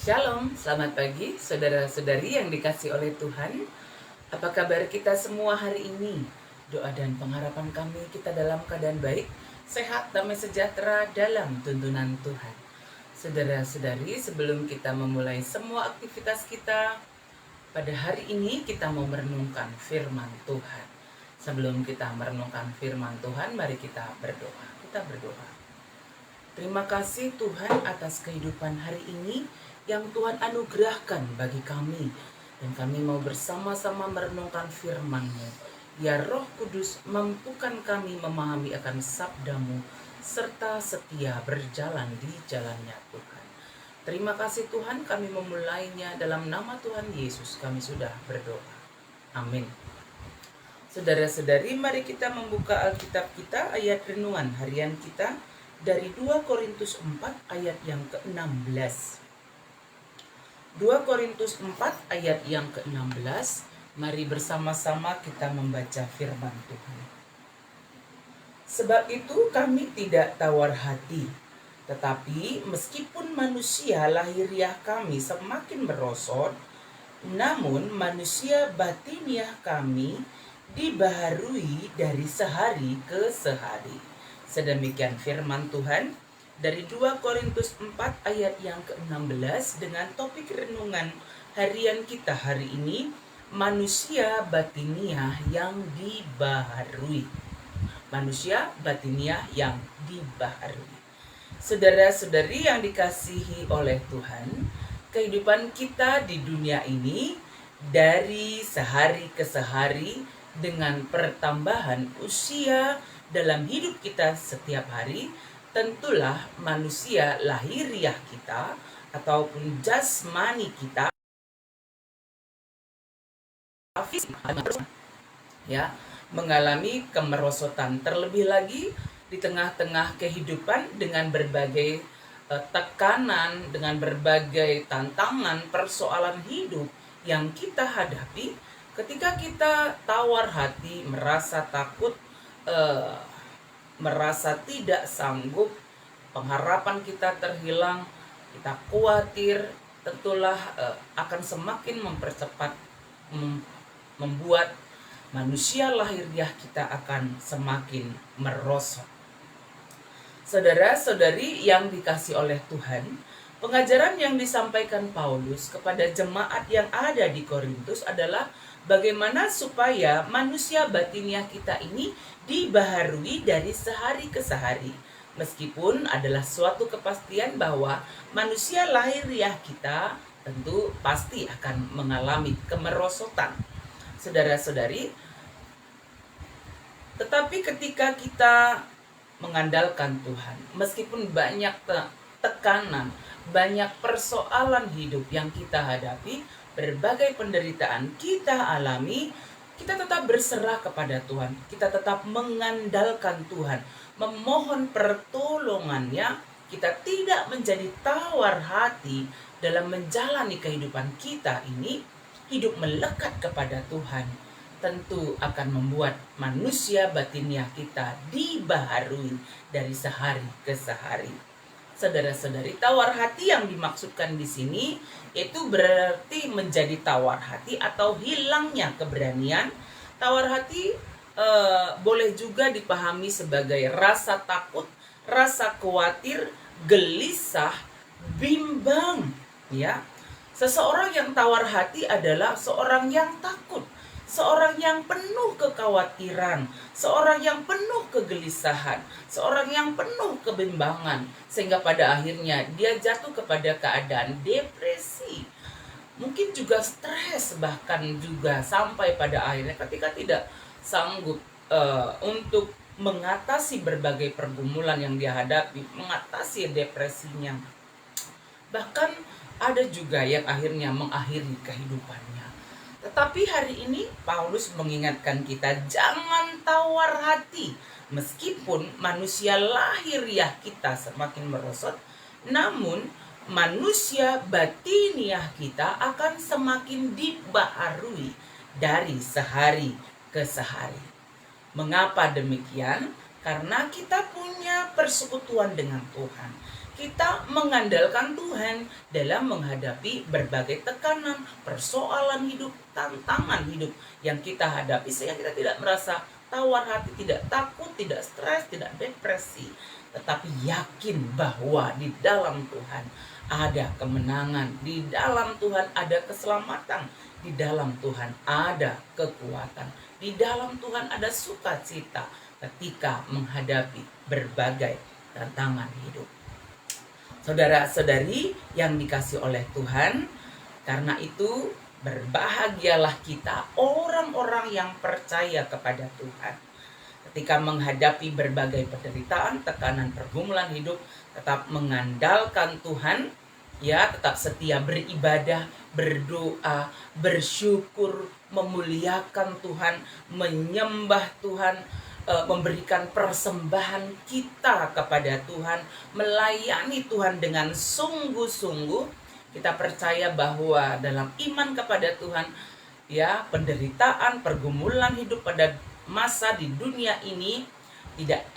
Shalom, selamat pagi saudara-saudari yang dikasih oleh Tuhan. Apa kabar kita semua hari ini? Doa dan pengharapan kami kita dalam keadaan baik, sehat, damai sejahtera dalam tuntunan Tuhan. Saudara-saudari, sebelum kita memulai semua aktivitas kita, pada hari ini kita mau merenungkan firman Tuhan. Sebelum kita merenungkan firman Tuhan, mari kita berdoa. Kita berdoa. Terima kasih Tuhan atas kehidupan hari ini yang Tuhan anugerahkan bagi kami. Dan kami mau bersama-sama merenungkan firman-Mu. Ya Roh Kudus, mampukan kami memahami akan sabda-Mu, serta setia berjalan di jalannya Tuhan. Terima kasih Tuhan, kami memulainya dalam nama Tuhan Yesus. Kami sudah berdoa. Amin. Saudara-saudari, mari kita membuka Alkitab kita, ayat renungan harian kita dari 2 Korintus 4 ayat yang ke-16. 2 Korintus 4 ayat yang ke-16. Mari bersama-sama kita membaca firman Tuhan. Sebab itu kami tidak tawar hati, tetapi meskipun manusia lahiriah kami semakin merosot, namun manusia batiniah kami dibaharui dari sehari ke sehari. Sedemikian firman Tuhan dari 2 Korintus 4 ayat yang ke-16 dengan topik renungan harian kita hari ini, manusia batiniah yang dibaharui. Manusia batiniah yang dibaharui. Saudara-saudari yang dikasihi oleh Tuhan, kehidupan kita di dunia ini dari sehari ke sehari dengan pertambahan usia dalam hidup kita setiap hari, tentulah manusia lahiriah kita ataupun jasmani kita mengalami kemerosotan, terlebih lagi di tengah-tengah kehidupan dengan berbagai tekanan, dengan berbagai tantangan, persoalan hidup yang kita hadapi. Ketika kita tawar hati, merasa takut, merasa tidak sanggup, pengharapan kita terhilang, kita khawatir, tentulah akan semakin membuat manusia lahiriah kita akan semakin merosot. Saudara-saudari yang dikasih oleh Tuhan, pengajaran yang disampaikan Paulus kepada jemaat yang ada di Korintus adalah bagaimana supaya manusia batiniah kita ini dibaharui dari sehari ke sehari. Meskipun adalah suatu kepastian bahwa manusia lahiriah kita tentu pasti akan mengalami kemerosotan. Saudara-saudari, tetapi ketika kita mengandalkan Tuhan, meskipun banyak tekanan, banyak persoalan hidup yang kita hadapi, berbagai penderitaan kita alami, kita tetap berserah kepada Tuhan. Kita tetap mengandalkan Tuhan, memohon pertolongannya. Kita tidak menjadi tawar hati dalam menjalani kehidupan kita ini. Hidup melekat kepada Tuhan tentu akan membuat manusia batiniah kita dibaharui dari sehari ke sehari. Saudara-saudari, tawar hati yang dimaksudkan di sini itu berarti menjadi tawar hati atau hilangnya keberanian. Tawar hati boleh juga dipahami sebagai rasa takut, rasa khawatir, gelisah, bimbang, ya. Seseorang yang tawar hati adalah seorang yang takut, seorang yang penuh kekhawatiran, seorang yang penuh kegelisahan, seorang yang penuh kebimbangan, sehingga pada akhirnya dia jatuh kepada keadaan depresi, mungkin juga stres, bahkan juga sampai pada akhirnya ketika tidak sanggup untuk mengatasi berbagai pergumulan yang dia hadapi, mengatasi depresinya, bahkan ada juga yang akhirnya mengakhiri kehidupannya. Tetapi hari ini Paulus mengingatkan kita, jangan tawar hati. Meskipun manusia lahiriah kita semakin merosot, namun manusia batiniah kita akan semakin dibaharui dari sehari ke sehari. Mengapa demikian? Karena kita punya persekutuan dengan Tuhan. kita mengandalkan Tuhan dalam menghadapi berbagai tekanan, persoalan hidup, tantangan hidup yang kita hadapi, sehingga kita tidak merasa tawar hati, tidak takut, tidak stres, tidak depresi, tetapi yakin bahwa di dalam Tuhan ada kemenangan, di dalam Tuhan ada keselamatan, di dalam Tuhan ada kekuatan, di dalam Tuhan ada sukacita ketika menghadapi berbagai tantangan hidup. Saudara-saudari yang dikasih oleh Tuhan, karena itu berbahagialah kita orang-orang yang percaya kepada Tuhan. Ketika menghadapi berbagai penderitaan, tekanan, pergumulan hidup, tetap mengandalkan Tuhan, ya, tetap setia beribadah, berdoa, bersyukur, memuliakan Tuhan, menyembah Tuhan, memberikan persembahan kita kepada Tuhan, melayani Tuhan dengan sungguh-sungguh. Kita percaya bahwa dalam iman kepada Tuhan, ya, penderitaan, pergumulan hidup pada masa di dunia ini tidak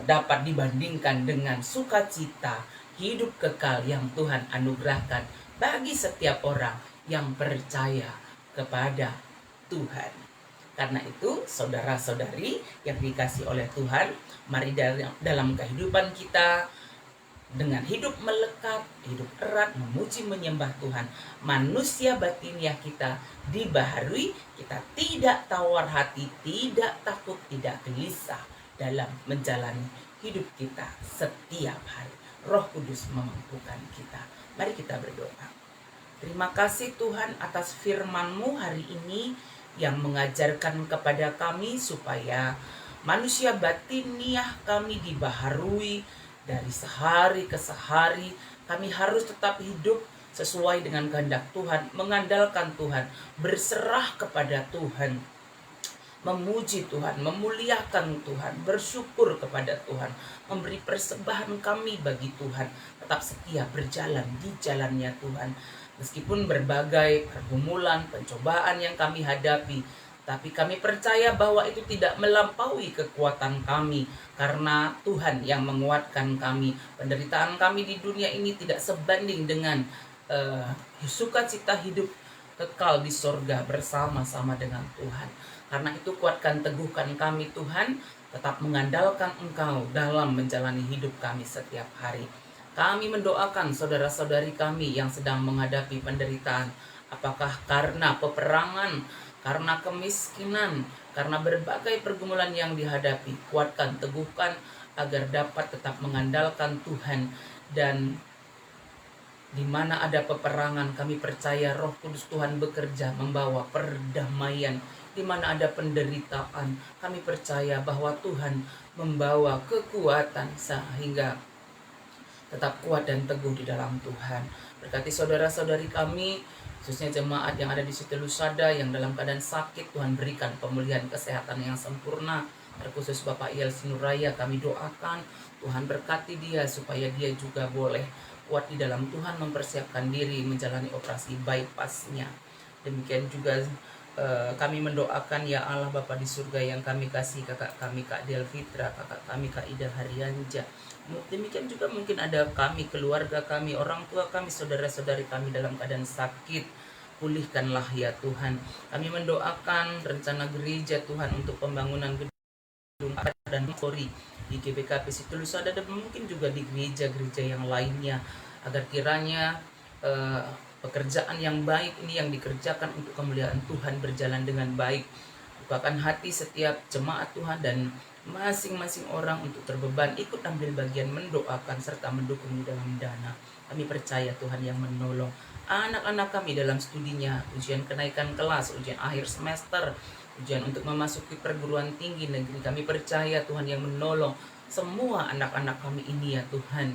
dapat dibandingkan dengan sukacita hidup kekal yang Tuhan anugerahkan bagi setiap orang yang percaya kepada Tuhan. Karena itu, saudara-saudari yang dikasih oleh Tuhan, mari dalam kehidupan kita dengan hidup melekat, hidup erat, memuji menyembah Tuhan, manusia batiniah kita dibaharui, kita tidak tawar hati, tidak takut, tidak gelisah dalam menjalani hidup kita setiap hari. Roh Kudus memampukan kita. Mari kita berdoa. Terima kasih Tuhan atas firman-Mu hari ini yang mengajarkan kepada kami supaya manusia batiniah kami dibaharui dari sehari ke sehari. Kami harus tetap hidup sesuai dengan kehendak Tuhan, mengandalkan Tuhan, berserah kepada Tuhan, memuji Tuhan, memuliakan Tuhan, bersyukur kepada Tuhan, memberi persembahan kami bagi Tuhan, tetap setia berjalan di jalannya Tuhan. Meskipun berbagai pergumulan, pencobaan yang kami hadapi, tapi kami percaya bahwa itu tidak melampaui kekuatan kami, karena Tuhan yang menguatkan kami. Penderitaan kami di dunia ini tidak sebanding dengan sukacita hidup kekal di sorga bersama-sama dengan Tuhan. Karena itu kuatkan, teguhkan kami Tuhan, tetap mengandalkan Engkau dalam menjalani hidup kami setiap hari. Kami mendoakan saudara-saudari kami yang sedang menghadapi penderitaan, apakah karena peperangan, karena kemiskinan, karena berbagai pergumulan yang dihadapi. Kuatkan, teguhkan agar dapat tetap mengandalkan Tuhan. Dan di mana ada peperangan, kami percaya Roh Kudus Tuhan bekerja membawa perdamaian. Di mana ada penderitaan, kami percaya bahwa Tuhan membawa kekuatan sehingga tetap kuat dan teguh di dalam Tuhan. Berkati saudara-saudari kami, khususnya jemaat yang ada di Siti Lusada yang dalam keadaan sakit, Tuhan berikan pemulihan kesehatan yang sempurna. Terkhusus Bapak Iel Sinuraya, kami doakan Tuhan berkati dia supaya dia juga boleh kuat di dalam Tuhan, mempersiapkan diri menjalani operasi bypassnya. Demikian juga kami mendoakan ya Allah Bapa di surga yang kami kasih kakak kami Kak Del Fitra, kakak kami Kak Ida Haryanja. Demikian juga mungkin ada kami, keluarga kami, orang tua kami, saudara-saudari kami dalam keadaan sakit. Pulihkanlah ya Tuhan. Kami mendoakan rencana gereja Tuhan untuk pembangunan gedung dan Polri di GBKP Siti Lusada dan mungkin juga di gereja-gereja yang lainnya, agar kiranya pekerjaan yang baik ini yang dikerjakan untuk kemuliaan Tuhan berjalan dengan baik. Bukakan hati setiap jemaat Tuhan dan masing-masing orang untuk terbeban ikut ambil bagian mendoakan serta mendukung di dalam dana. Kami percaya Tuhan yang menolong anak-anak kami dalam studinya, ujian kenaikan kelas, ujian akhir semester, ujian untuk memasuki perguruan tinggi negeri. Kami percaya Tuhan yang menolong semua anak-anak kami ini ya Tuhan,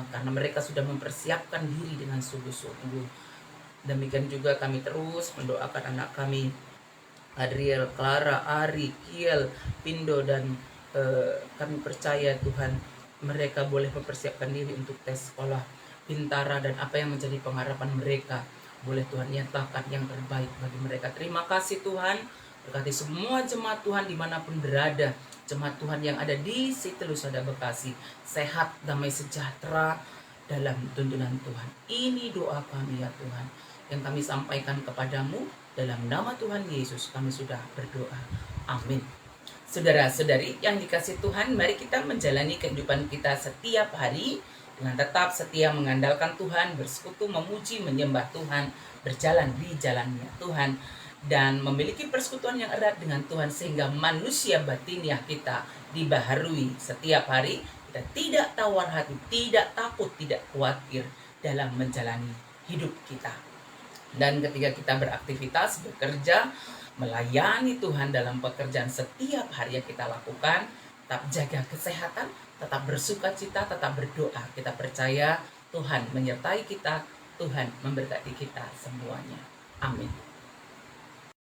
karena mereka sudah mempersiapkan diri dengan sungguh-sungguh. Demikian juga kami terus mendoakan anak kami Adriel, Clara, Ari, Kiel, Pindo, dan kami percaya Tuhan mereka boleh mempersiapkan diri untuk tes sekolah Bintara dan apa yang menjadi pengharapan mereka boleh Tuhan nyatakan yang terbaik bagi mereka. Terima kasih Tuhan, Berkati semua jemaat Tuhan dimanapun berada, jemaat Tuhan yang ada di City Lusada Bekasi, sehat, damai sejahtera dalam tuntunan Tuhan. Ini doa kami ya Tuhan, yang kami sampaikan kepadamu dalam nama Tuhan Yesus. Kami sudah berdoa. Amin. Saudara-saudari yang dikasih Tuhan, mari kita menjalani kehidupan kita setiap hari dengan tetap setia mengandalkan Tuhan, bersekutu, memuji, menyembah Tuhan, berjalan di jalannya Tuhan, dan memiliki persekutuan yang erat dengan Tuhan, sehingga manusia batiniah kita dibaharui setiap hari. Kita tidak tawar hati, tidak takut, tidak khawatir dalam menjalani hidup kita. Dan ketika kita beraktivitas, bekerja, melayani Tuhan dalam pekerjaan setiap hari yang kita lakukan, tetap jaga kesehatan, tetap bersuka cita, tetap berdoa. Kita percaya Tuhan menyertai kita, Tuhan memberkati kita semuanya. Amin.